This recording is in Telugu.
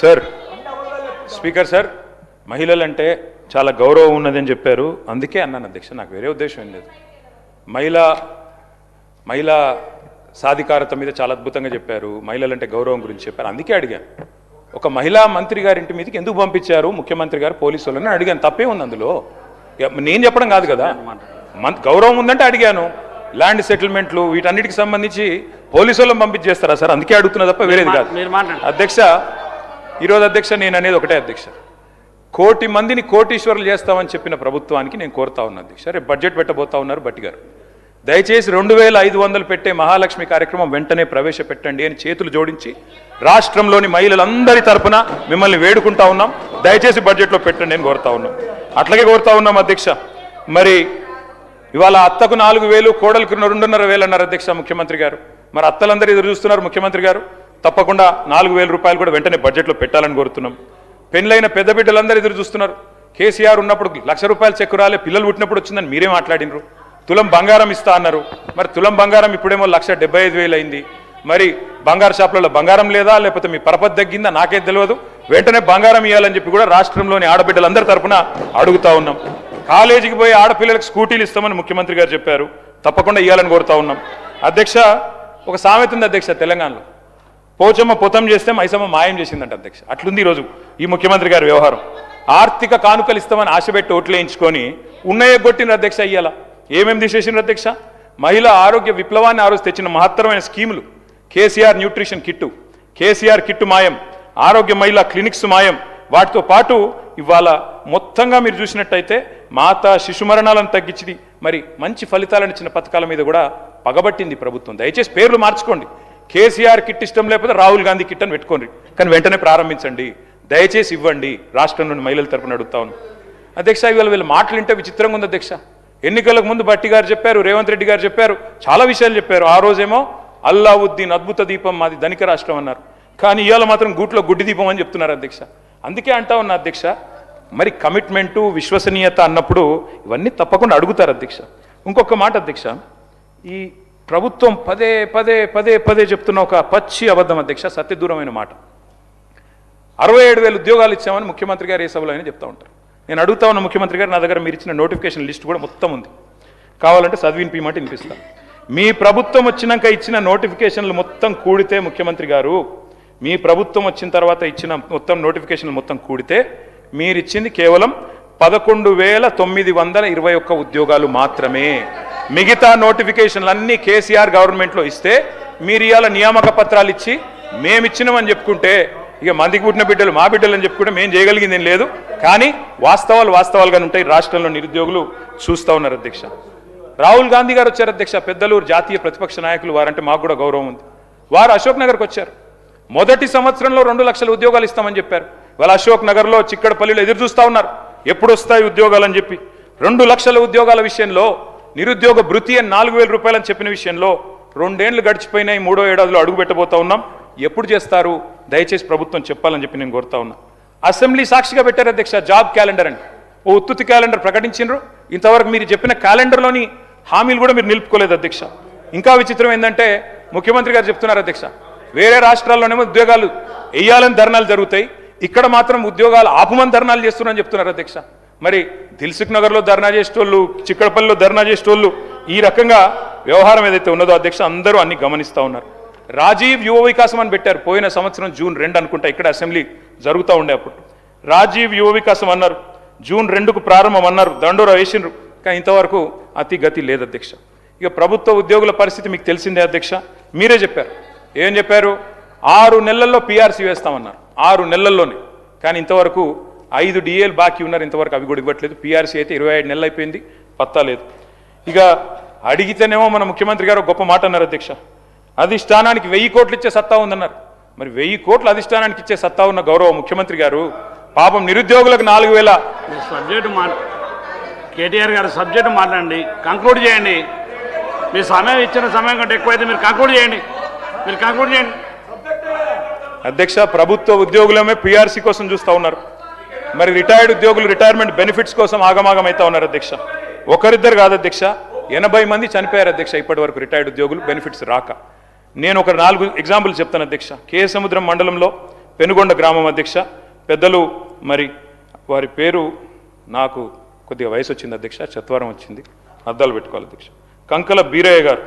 సార్ స్పీకర్ సార్ మహిళలంటే చాలా గౌరవం ఉన్నదని చెప్పారు. అందుకే అన్నాను అధ్యక్ష, నాకు వేరే ఉద్దేశం ఏం లేదు. మహిళా సాధికారత మీద చాలా అద్భుతంగా చెప్పారు, మహిళలంటే గౌరవం గురించి చెప్పారు. అందుకే అడిగాను, ఒక మహిళా మంత్రి గారింటి మీదకి ఎందుకు పంపించారు ముఖ్యమంత్రి గారు పోలీసు వాళ్ళని అడిగాను. తప్పే ఉంది అందులో, నేను చెప్పడం కాదు కదా. గౌరవం ఉందంటే అడిగాను. ల్యాండ్ సెటిల్మెంట్లు వీటన్నిటికి సంబంధించి పోలీసు వాళ్ళని పంపించేస్తారా సార్? అందుకే అడుగుతున్నా తప్ప వేరేది కాదు. అధ్యక్ష, ఈరోజు అధ్యక్ష నేను అనేది ఒకటే అధ్యక్ష, 1 కోటి మందిని కోటీశ్వరులు చేస్తామని చెప్పిన ప్రభుత్వానికి నేను కోరుతా ఉన్నా అధ్యక్ష. రేపు బడ్జెట్ పెట్టబోతా ఉన్నారు భట్టి గారు, దయచేసి 2500 పెట్టే మహాలక్ష్మి కార్యక్రమం వెంటనే ప్రవేశపెట్టండి అని చేతులు జోడించి రాష్ట్రంలోని మహిళలందరి తరపున మిమ్మల్ని వేడుకుంటా ఉన్నాం. దయచేసి బడ్జెట్లో పెట్టండి అని కోరుతా ఉన్నాం. అట్లాగే కోరుతా ఉన్నాం అధ్యక్ష. మరి ఇవాళ అత్తకు 4000, కోడలకు 2,500 అన్నారు అధ్యక్ష ముఖ్యమంత్రి గారు. మరి అత్తలందరూ ఎదురు చూస్తున్నారు ముఖ్యమంత్రి గారు, తప్పకుండా 4,000 రూపాయలు కూడా వెంటనే బడ్జెట్లో పెట్టాలని కోరుతున్నాం. పెళ్ళైన పెద్ద బిడ్డలందరూ ఎదురు చూస్తున్నారు. కేసీఆర్ ఉన్నప్పుడు 1,00,000 రూపాయలు చెక్కు రాలే, పిల్లలు పుట్టినప్పుడు వచ్చిందని మీరే మాట్లాడినరు. తులం బంగారం ఇస్తా అన్నారు. మరి తులం బంగారం ఇప్పుడేమో 1,75,000 అయింది. మరి బంగారు షాపులలో బంగారం లేదా, లేకపోతే మీ పరపతి తగ్గిందా నాకే తెలియదు. వెంటనే బంగారం ఇవ్వాలని చెప్పి కూడా రాష్ట్రంలోని ఆడబిడ్డలందరి తరఫున అడుగుతా ఉన్నాం. కాలేజీకి పోయి ఆడపిల్లలకు స్కూటీలు ఇస్తామని ముఖ్యమంత్రి గారు చెప్పారు, తప్పకుండా ఇవ్వాలని కోరుతా ఉన్నాం. అధ్యక్ష, ఒక సామెత ఉంది అధ్యక్ష తెలంగాణలో, పోచమ్మ పొతం చేస్తే మైసమ్మ మాయం చేసిందంట అధ్యక్ష. అట్లుంది ఈరోజు ఈ ముఖ్యమంత్రి గారి వ్యవహారం. ఆర్థిక కానుకలు ఇస్తామని ఆశపెట్టి ఓట్లేయించుకొని ఉన్నయ్య కొట్టిన అధ్యక్ష. ఇయ్యాల ఏమేమి తీసేసిన అధ్యక్ష? మహిళా ఆరోగ్య విప్లవాన్ని ఆ రోజు తెచ్చిన మహత్తరమైన స్కీములు, KCR nutrition kit, KCR kit మాయం, ఆరోగ్య మహిళా క్లినిక్స్ మాయం. వాటితో పాటు ఇవాళ మొత్తంగా మీరు చూసినట్టయితే మాతా శిశు మరణాలను తగ్గించింది, మరి మంచి ఫలితాలను ఇచ్చిన పథకాల మీద కూడా పగబట్టింది ప్రభుత్వం. దయచేసి పేర్లు మార్చుకోండి. కేసీఆర్ కిట్ ఇష్టం లేకపోతే రాహుల్ గాంధీ కిట్ అని పెట్టుకోండి, కానీ వెంటనే ప్రారంభించండి, దయచేసి ఇవ్వండి. రాష్ట్రంలోని మహిళల తరపున అడుగుతా ఉన్నాం అధ్యక్ష. ఇవాళ వీళ్ళ మాటలు వింటే విచిత్రంగా ఉంది అధ్యక్ష. ఎన్నికలకు ముందు భట్టి గారు చెప్పారు, రేవంత్ రెడ్డి గారు చెప్పారు, చాలా విషయాలు చెప్పారు. ఆ రోజేమో అల్లావుద్దీన్ అద్భుత దీపం మాది ధనిక రాష్ట్రం అన్నారు, కానీ ఇవాళ మాత్రం గూట్లో గుడ్డి దీపం అని చెప్తున్నారు అధ్యక్ష. అందుకే అంటా ఉన్నా అధ్యక్ష, మరి కమిట్మెంటు విశ్వసనీయత అన్నప్పుడు ఇవన్నీ తప్పకుండా అడుగుతారు అధ్యక్ష. ఇంకొక మాట అధ్యక్ష, ఈ ప్రభుత్వం పదే పదే పదే పదే చెప్తున్న ఒక పచ్చి అబద్ధం అధ్యక్ష, సత్యదూరమైన మాట. 67,000 ఉద్యోగాలు ఇచ్చామని ముఖ్యమంత్రి గారు ఏ సభలో అయినా చెప్తా ఉంటారు. నేను అడుగుతా ఉన్న ముఖ్యమంత్రి గారు, నా దగ్గర మీరు ఇచ్చిన నోటిఫికేషన్ లిస్ట్ కూడా మొత్తం ఉంది, కావాలంటే చదివినిపిమంటే వినిపిస్తాను. మీ ప్రభుత్వం వచ్చినాక ఇచ్చిన నోటిఫికేషన్లు మొత్తం కూడితే ముఖ్యమంత్రి గారు, మీ ప్రభుత్వం వచ్చిన తర్వాత ఇచ్చిన మొత్తం నోటిఫికేషన్లు మొత్తం కూడితే మీరు ఇచ్చింది కేవలం 11,921 ఉద్యోగాలు మాత్రమే. మిగతా నోటిఫికేషన్లు అన్నీ కేసీఆర్ గవర్నమెంట్లో ఇస్తే మీరు ఇవాళ నియామక పత్రాలు ఇచ్చి మేమిచ్చినామని చెప్పుకుంటే, ఇక మందికి పుట్టిన బిడ్డలు మా బిడ్డలు అని చెప్పుకుంటే మేము చేయగలిగింది ఏం లేదు. కానీ వాస్తవాలుగానే ఉంటాయి. రాష్ట్రంలో నిరుద్యోగులు చూస్తూ ఉన్నారు అధ్యక్ష. రాహుల్ గాంధీ గారు వచ్చారు అధ్యక్ష, పెద్దలు జాతీయ ప్రతిపక్ష నాయకులు, వారంటే మాకు కూడా గౌరవం ఉంది. వారు అశోక్ నగర్కి వచ్చారు. మొదటి సంవత్సరంలో 2 లక్షల ఉద్యోగాలు ఇస్తామని చెప్పారు. వాళ్ళ అశోక్ నగర్లో చిక్కడపల్లిలో ఎదురు చూస్తూ ఉన్నారు, ఎప్పుడు వస్తాయి ఉద్యోగాలు అని చెప్పి. 2 లక్షల ఉద్యోగాల విషయంలో, నిరుద్యోగ భృతి అని 4,000 రూపాయలు అని చెప్పిన విషయంలో 2 ఏళ్లు గడిచిపోయినాయి, 3వ ఏడాదిలో అడుగు పెట్టబోతా ఉన్నాం. ఎప్పుడు చేస్తారు? దయచేసి ప్రభుత్వం చెప్పాలని చెప్పి నేను కోరుతా ఉన్నా. అసెంబ్లీ సాక్షిగా పెట్టారు అధ్యక్ష జాబ్ క్యాలెండర్ అని, ఓ ఉత్తుతి క్యాలెండర్ ప్రకటించారు. ఇంతవరకు మీరు చెప్పిన క్యాలెండర్లోని హామీలు కూడా మీరు నిలుపుకోలేదు అధ్యక్ష. ఇంకా విచిత్రం ఏంటంటే ముఖ్యమంత్రి గారు చెప్తున్నారు అధ్యక్ష, వేరే రాష్ట్రాల్లోనేమో ఉద్యోగాలు వేయాలని ధర్నాలు జరుగుతాయి, ఇక్కడ మాత్రం ఉద్యోగాలు ఆపుమని ధర్నాలు చేస్తున్నారని చెప్తున్నారు అధ్యక్ష. మరి దిల్సుఖ్ నగర్లో ధర్నా చేసేటోళ్ళు, చిక్కడపల్లిలో ధర్నా చేసేటోళ్ళు, ఈ రకంగా వ్యవహారం ఏదైతే ఉన్నదో అధ్యక్ష అందరూ అన్ని గమనిస్తూ ఉన్నారు. రాజీవ్ యువ వికాసం అని పెట్టారు, పోయిన సంవత్సరం జూన్ 2 అనుకుంటా ఇక్కడ అసెంబ్లీ జరుగుతూ ఉండే అప్పుడు రాజీవ్ యువ వికాసం అన్నారు, జూన్ 2కు ప్రారంభం అన్నారు, దండోరా వేసిండ్రు, కానీ ఇంతవరకు అతి గతి లేదు అధ్యక్ష. ఇక ప్రభుత్వ ఉద్యోగుల పరిస్థితి మీకు తెలిసిందే అధ్యక్ష, మీరే చెప్పారు. ఏం చెప్పారు? 6 నెలల్లో పీఆర్సీ వేస్తామన్నారు, 6 నెలల్లోనే. కానీ ఇంతవరకు 5 డిఏలు బాకీ ఉన్నారు, ఇంతవరకు అవి కూడా ఇవ్వట్లేదు. పీఆర్సీ అయితే 25 నెలలు అయిపోయింది, పత్తా లేదు. ఇక అడిగితేనేమో మన ముఖ్యమంత్రి గారు గొప్ప మాట అన్నారు అధ్యక్ష, అధిష్టానానికి 1000 కోట్లు ఇచ్చే సత్తా ఉందన్నారు. మరి 1000 కోట్లు అధిష్టానానికి ఇచ్చే సత్తా ఉన్న గౌరవ ముఖ్యమంత్రి గారు పాపం నిరుద్యోగులకు 4,000 సబ్జెక్టు కేటీఆర్ గారు సబ్జెక్టు మాట్లాడండి, కంక్లూడ్ చేయండి. మీ సమయం ఇచ్చిన సమయం కంటే ఎక్కువైతే మీరు కంక్లూడ్ చేయండి. అధ్యక్ష, ప్రభుత్వ ఉద్యోగులమే పీఆర్సీ కోసం చూస్తూ ఉన్నారు, మరి రిటైర్డ్ ఉద్యోగులు రిటైర్మెంట్ బెనిఫిట్స్ కోసం ఆగమాగం అవుతా ఉన్నారు అధ్యక్ష. ఒకరిద్దరు కాదు అధ్యక్ష, 80 మంది చనిపోయారు అధ్యక్ష ఇప్పటి వరకు రిటైర్డ్ ఉద్యోగులు బెనిఫిట్స్ రాక. నేను ఒక 4 ఎగ్జాంపుల్ చెప్తాను అధ్యక్ష. కేసముద్రం మండలంలో పెనుగొండ గ్రామం అధ్యక్ష పెద్దలు మరి వారి పేరు నాకు కొద్దిగా వయసు వచ్చింది అధ్యక్ష, చత్వారం వచ్చింది, అద్దాలు పెట్టుకోవాలి అధ్యక్ష. కంకల బీరయ్య గారు